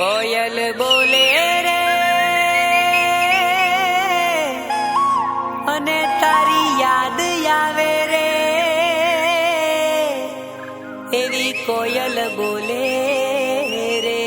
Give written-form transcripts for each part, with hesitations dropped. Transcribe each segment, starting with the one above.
કોયલ બોલે રે અને તારી યાદ આવે રે, એવી કોયલ બોલે રે.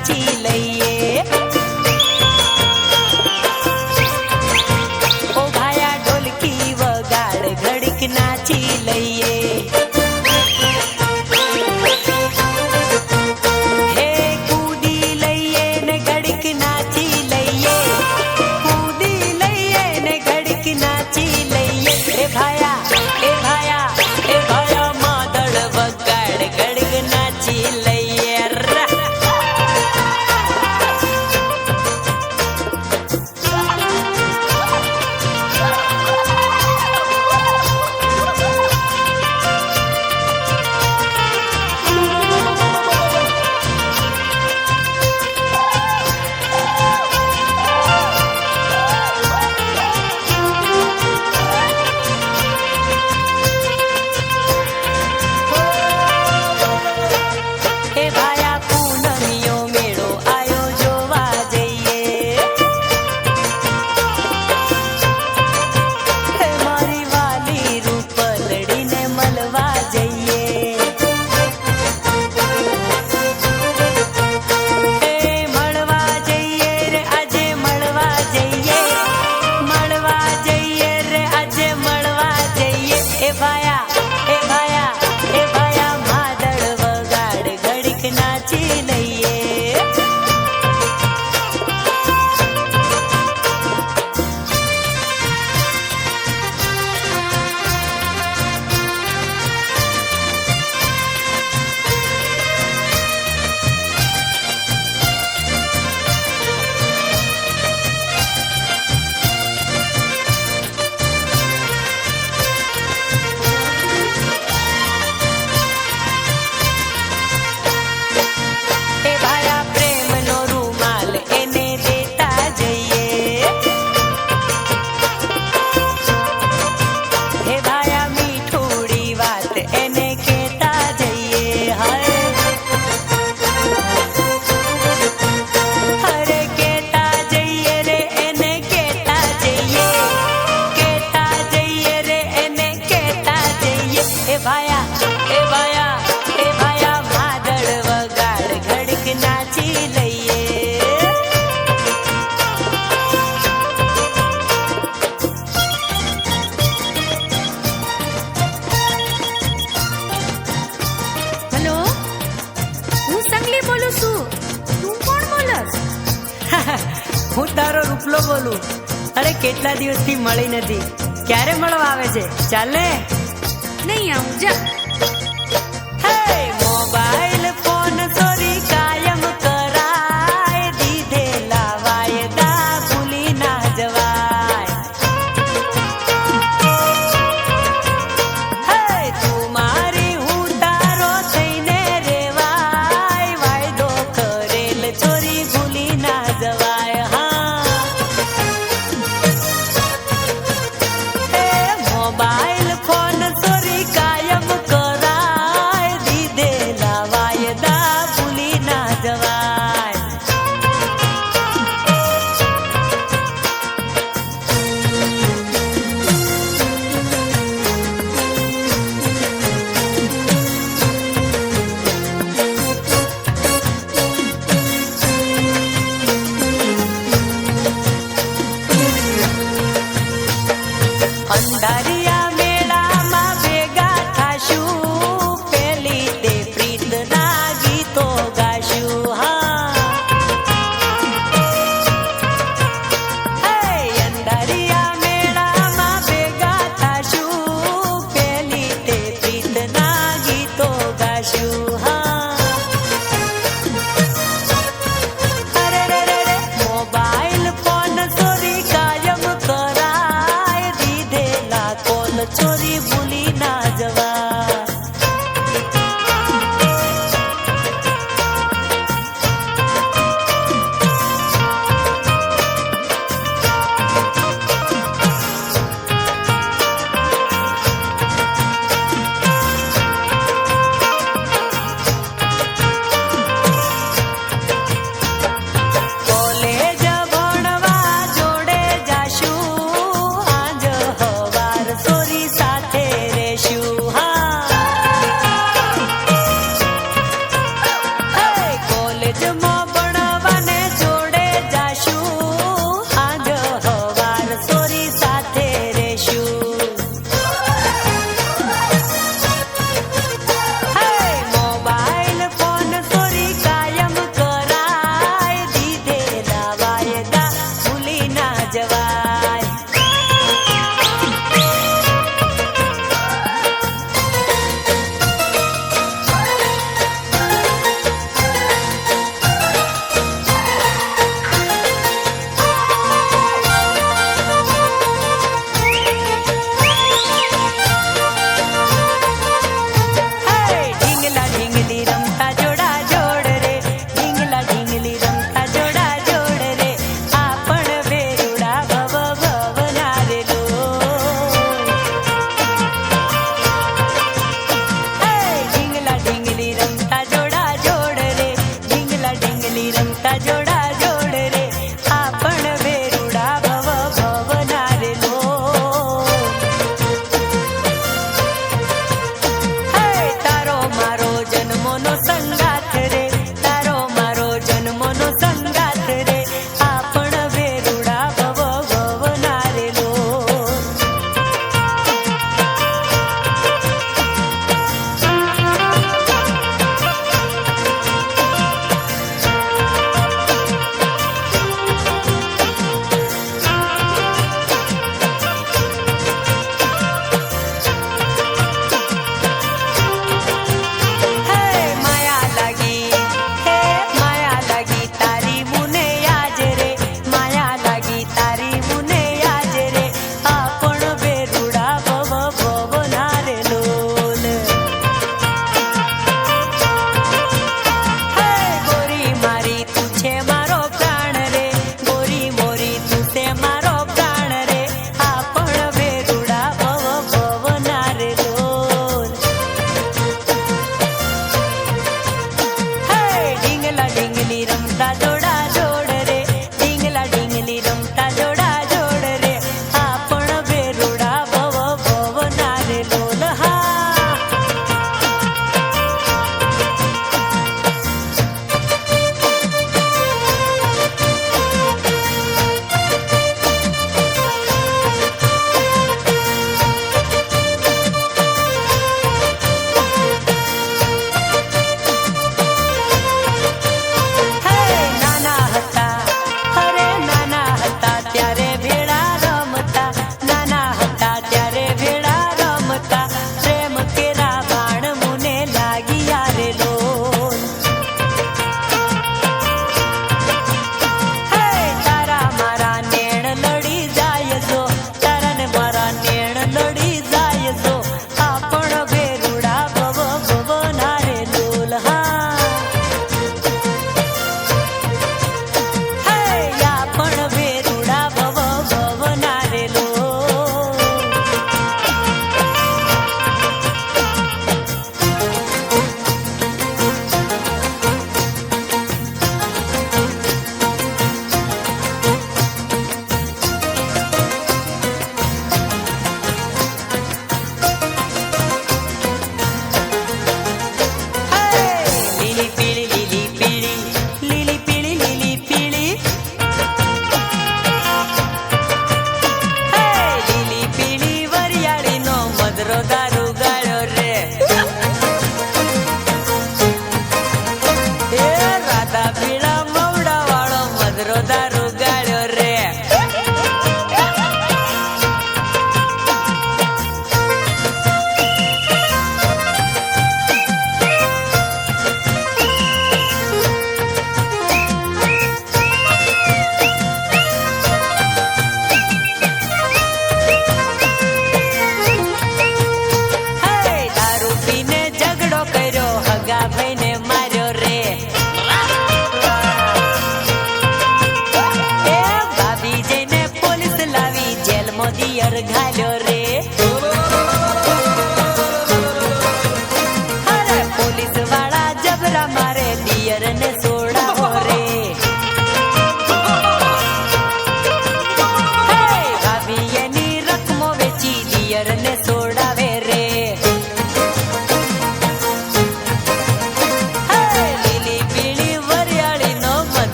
નાચી લઈએ. ઓ ભાયા ઢોલકી વગાડ ઘડીક નાચી લઈએ. હે કૂદી લઈએ ને ઘડીક નાચી લઈએ. કૂદી લઈએ ને ઘડીક નાચી લઈએ. એ ભાયા એ ભાયા એ ભાયા માદળ વગાડ ઘડીક નાચી લઈએ. એ ભાયા પૂનમિયો મેળો આયો જોવા જઈએ. હે મારી વાલી રૂપલડીને મળવા જઈએ. હે મળવા જઈએ રે આજે મળવા જઈએ. મળવા જઈએ રે આજે મળવા જઈએ. એ ભાયા એ ભાયા એ ભાયા માદળ વગાડ ઘડીક નાચી લઈએ. એ ભાયા પ્રેમનો રૂમાલ એને દેતા જઈએ. હે ભાયા મીઠુડી વાત એને કહેતા જઈએ. અરે કહેતા જઈએ રે એને કહેતા જઈએ. કહેતા જઈએ રે એને કહેતા જઈએ. એ ભાયા એ ભાયા એ ભાયા માદળ વગાડ ઘડીક નાચી લઈએ. હેલો, હું સંગલી બોલું છું. તું કોણ બોલસ? હું તારો રૂપલો બોલું. અરે કેટલા દિવસથી મળી નથી. ક્યારે મળવા આવે છે? ચાલ ને. નહીં આવું જા. હે મોબાઈલ ફોન ચોરી કાયમ કરાય. દીધેલા વાયદા ભૂલી ના જવાય. હે તું મારી હું તારો થઈને રેવાય. વાયદો કરેલ ચોરી ભૂલી ના જવાય. હા હે મોબાઈલ ફોન ચોરી કાયમ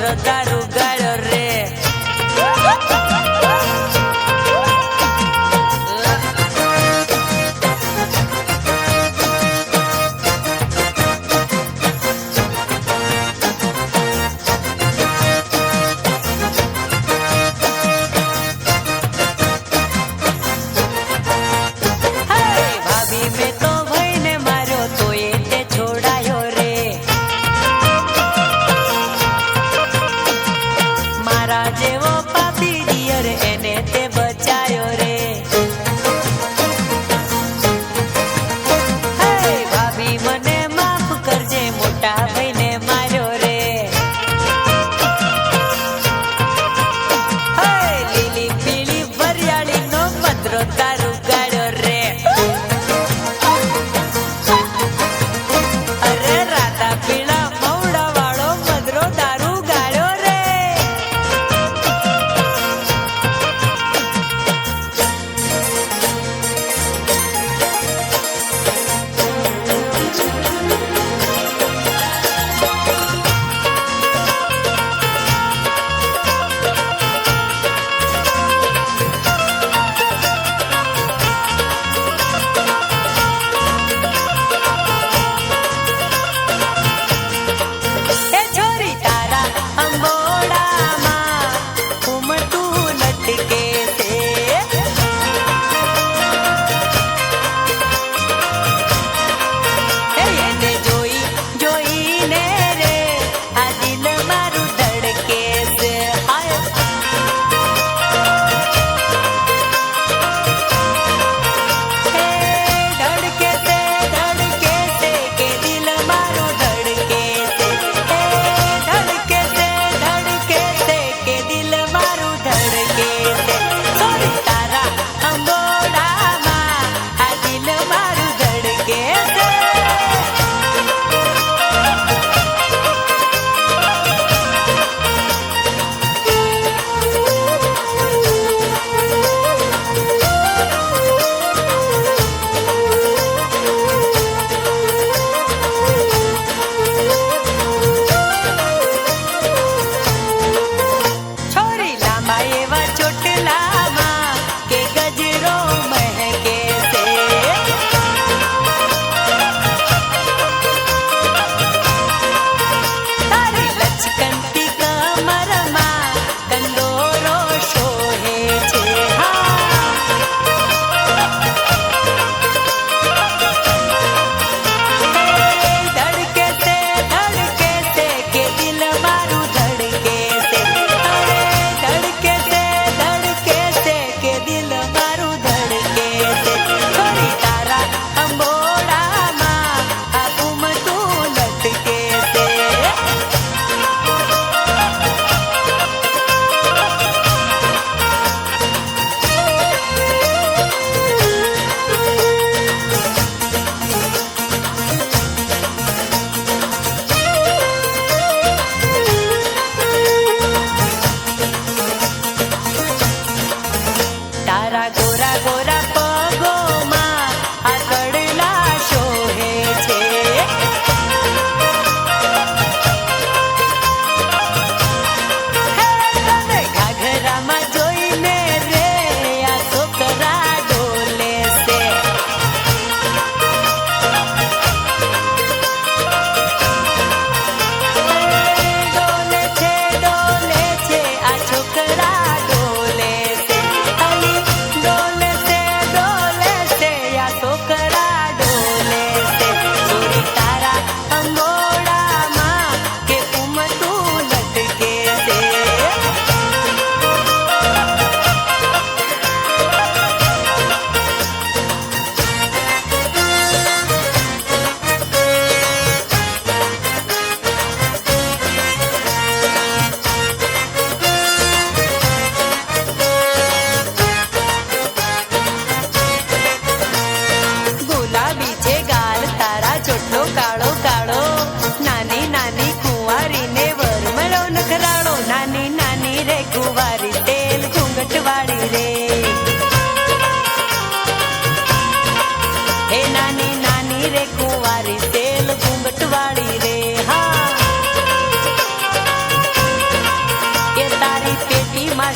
મધરો દારૂ ગાળ્યો રે. જેવો પાપી ડિયર એને તે બચાયો રે. હે ભાભી મને માફ કરજે, મોટા ભાઈને માર્યો રે. હે લીલી પીળી વરિયાળીનો મધરો દારૂ ગાળ્યો રે. અરે રાતા પીળા મવડા વાળો મધરો દારૂ ગાળ્યો રે.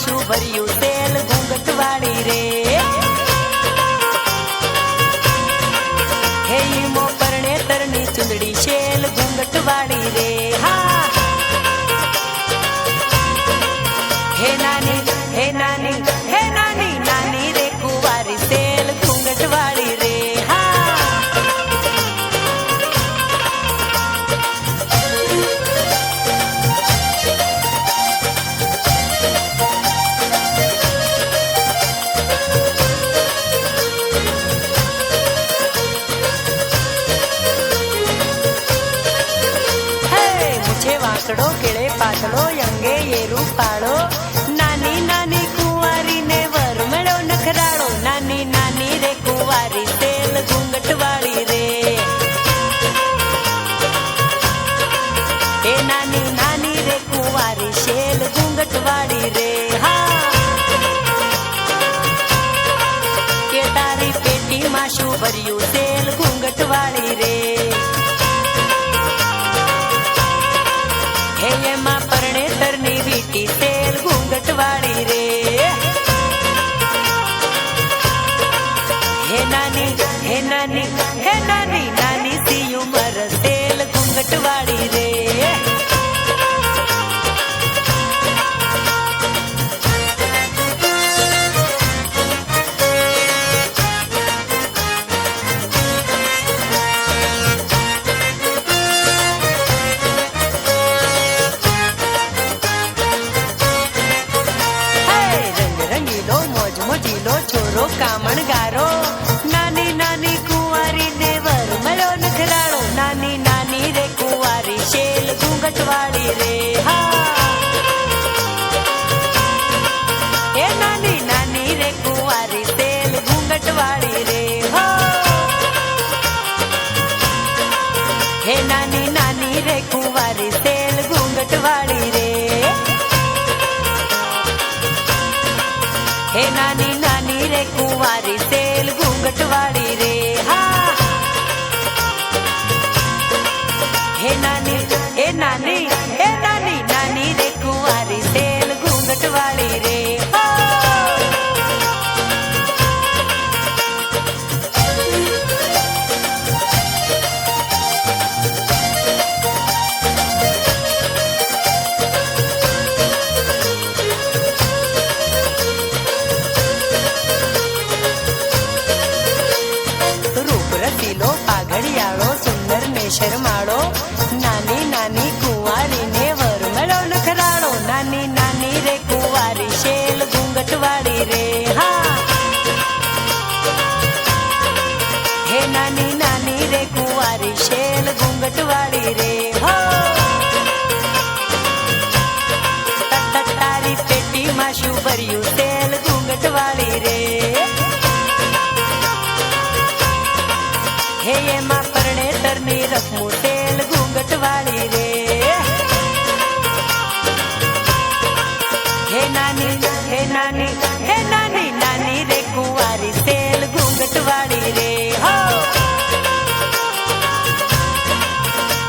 શું ભર્યું તેલ ઘૂંઘટ વાળી રે. હે ઈમો પરણે તરની ચુંદડી શેલ ઘૂંઘટ વાળી રે. હા હે નાની હે નાની હે નાની નાની રે કુંવારી તેલ ઘૂંઘટ વાળી રે. વાંકડો કેળે પાતળો અંગે એ રૂપાળો નાની નાની કુંવારી ને વર મળ્યો નખરાળો. નાની નાની રે કુંવારી તેલ ઘૂંઘટ વાળી રે. એ નાની નાની રે કુંવારી શેલ ઘૂંઘટ વાળી રે. હા કે તારી પેટીમાં શું ભર્યું તેલ ઘૂંઘટ વાળી રે. હે એમાં પરણે તરની વીટી તેલ ઘૂંઘટ વાળી રે. હે નાની હે નાની હે નાની નાની સી ઉમર તેલ ઘૂંઘટ વાળી રે. મોજીલો છોરો કામણગારો નાની નાની કુંવારી ને વર મળ્યો નખરાળો. નાની નાની રે કુંવારી શેલ ઘૂંઘટ વાળી રે. હા એ નાની નાની રે કુંવારી તેલ ઘૂંઘટ વાળી રે. હો હે નાની નાની રે કુંવારી તેલ ઘૂંઘટ વાળી રે. હે નાની નાની રે કુંવારી તેલ ઘૂંઘટ વાળી રે. હા હે નાની હે નાની હે નાની નાની રે કુંવારી તેલ ઘૂંઘટ વાળી રે. પાઘડિયાળો સુંદર ને શરમાળો નાની નાની કુંવારી ને વર મળ્યો નખરાળો. નાની નાની રે કુંવારી શેલ ઘૂંઘટ વાળી રે. હા હે નાની નાની રે કુંવારી શેલ ઘૂંઘટ વાળી રે. હો તારી પેટીમાં શું ભર્યું તેલ ઘૂંઘટ વાળી રે. હે એમાં પરણે તરની રખમું તેલ ઘૂંઘટ વાળી રે. હે નાની હે નાની હે નાની નાની રે કુંવારી તેલ ઘૂંઘટ વાળી રે. હો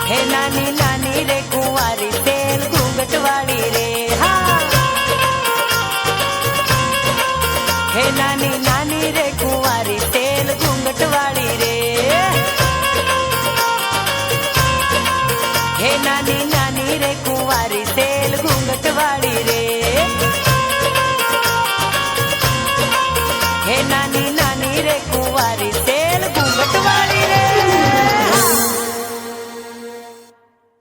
હે નાની નાની રે કુંવારી તેલ ઘૂંઘટ વાળી રે.